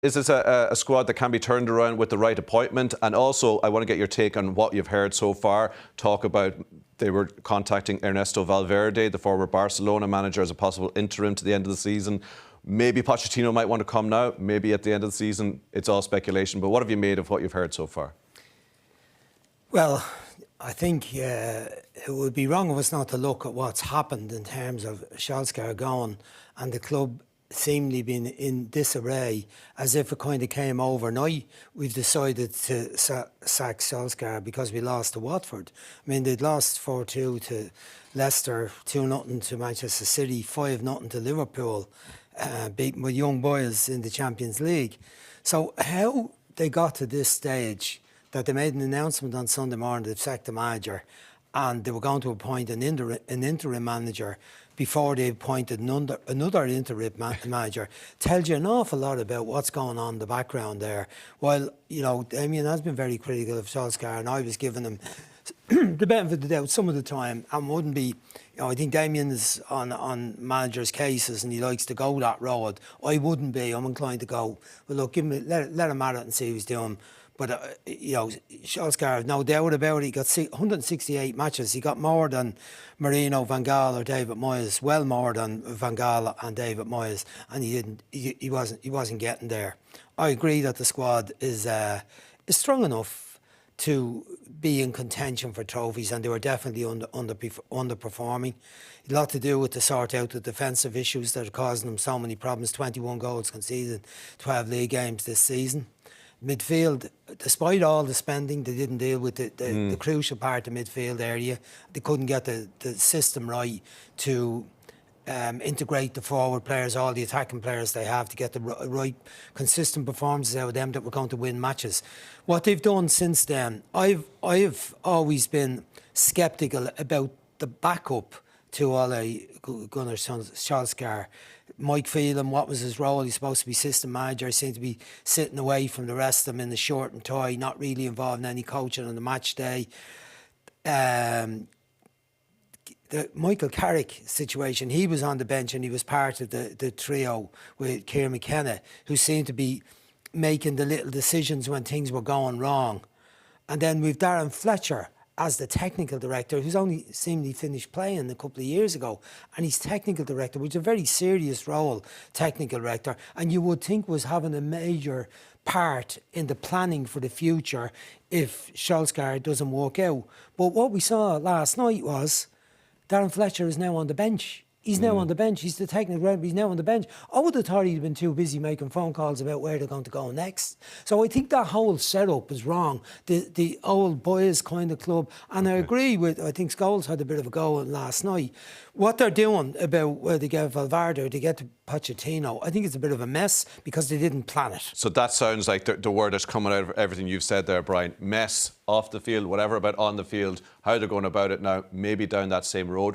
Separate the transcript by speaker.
Speaker 1: Is this a squad that can be turned around with the right appointment? And also, I want to get your take on what you've heard so far. Talk about they were contacting Ernesto Valverde, the former Barcelona manager, as a possible interim to the end of the season. Maybe Pochettino might want to come now. Maybe at the end of the season. It's all speculation. But what have you made of what you've heard so far?
Speaker 2: Well, I think it would be wrong of us not to look at what's happened in terms of Solskjaer gone and the club seemingly been in disarray, as if it kind of came overnight. We've decided to sack Solskjaer because we lost to Watford. I mean, they'd lost 4-2 to Leicester, 2-0 to Manchester City, 5-0 to Liverpool, beaten by young boys in the Champions League. So how they got to this stage, that they made an announcement on Sunday morning they've sacked the manager and they were going to appoint an interim manager before they appointed another interim manager, tells you an awful lot about what's going on in the background there. While, you know, Damien has been very critical of Solskjaer, and I was giving him the benefit of the doubt some of the time, and wouldn't be, you know, I think Damien is on managers' cases and he likes to go that road. I wouldn't be. I'm inclined to go, well, look, let him at it and see what he's doing. But, you know, Solskjaer, no doubt about it, he got 168 matches. He got more than Mourinho, Van Gaal or David Moyes, well more than Van Gaal and David Moyes, and he wasn't getting there. I agree that the squad is strong enough to be in contention for trophies, and they were definitely underperforming. A lot to do with to sort out the defensive issues that are causing them so many problems. 21 goals conceded, 12 league games this season. Midfield, despite all the spending, they didn't deal with the crucial part of the midfield area. They couldn't get the system right to integrate the forward players, all the attacking players they have, to get the right consistent performances out of them that were going to win matches. What they've done since then, I've always been sceptical about the backup to Ole Gunnar Solskjaer. Mike Phelan, what was his role? He's supposed to be system manager. He seemed to be sitting away from the rest of them in the shirt and tie, not really involved in any coaching on the match day. The Michael Carrick situation, he was on the bench and he was part of the trio with Kieran McKenna, who seemed to be making the little decisions when things were going wrong. And then we've Darren Fletcher as the technical director, who's only seemingly finished playing a couple of years ago, and he's technical director, which is a very serious role, technical director, and you would think was having a major part in the planning for the future if Solskjaer doesn't work out. But what we saw last night was Darren Fletcher is now on the bench. He's now on the bench. He's the technical director, he's now on the bench. I would have thought he'd been too busy making phone calls about where they're going to go next. So I think that whole setup is wrong. The old boys kind of club. And I agree with, I think Scholes had a bit of a go last night. What they're doing about where they get Valverde or they get to Pochettino, I think it's a bit of a mess because they didn't plan it.
Speaker 1: So that sounds like the word that's coming out of everything you've said there, Brian. Mess, off the field, whatever about on the field, how they're going about it now, maybe down that same road.